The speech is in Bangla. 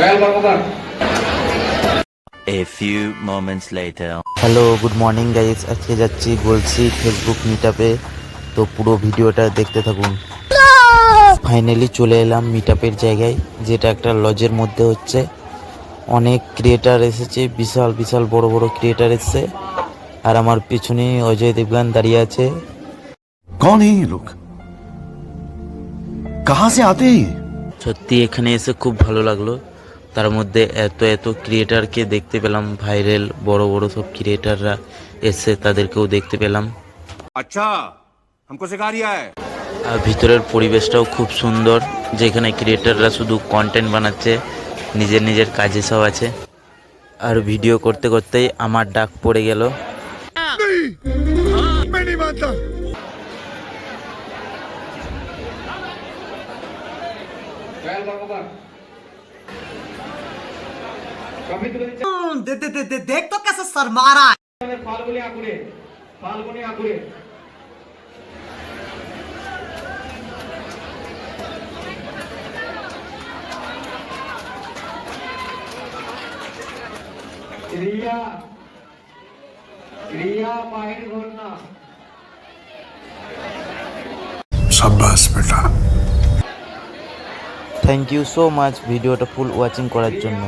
A few moments later. Hello, good morning guys. আজকে যাচ্ছি বলছি ফেসবুক মিটআপে, তো পুরো ভিডিওটা দেখতে থাকুন। ফাইনালি চলে এলাম মিটআপের জায়গায়, যেটা একটা লজের মধ্যে হচ্ছে। অনেক ক্রিয়েটার এসেছে, বিশাল বিশাল বড় বড় ক্রিয়েটার এসেছে। আর আমার পিছনে অজয় দেবগান দাঁড়িয়ে আছে। कौन है ये लोग? कहां से आते हैं? সত্যি এখানে এসে খুব ভালো লাগলো। তার মধ্যে এত এত ক্রিয়েটারকে দেখতে পেলাম, ভাইরাল বড় বড় সব ক্রিয়েটাররা এসে তাদেরকেও দেখতে পেলাম। अच्छा हमको सिखा रिया है। আর ভিতরের পরিবেশটাও খুব সুন্দর, যেখানে ক্রিয়েটাররা শুধু কন্টেন্ট বানাচ্ছে, নিজের নিজের কাজে সব আছে। আর ভিডিও করতে করতেই আমার ডাক পড়ে গেল। देख तो कैसे शर्मा रहा है। फाल्गुनी आकुरे रिया रिया बाहर घूरना। शाबाश बेटा। থ্যাংক ইউ সো মাচ ভিডিওটা ফুল ওয়াচিং করার জন্য।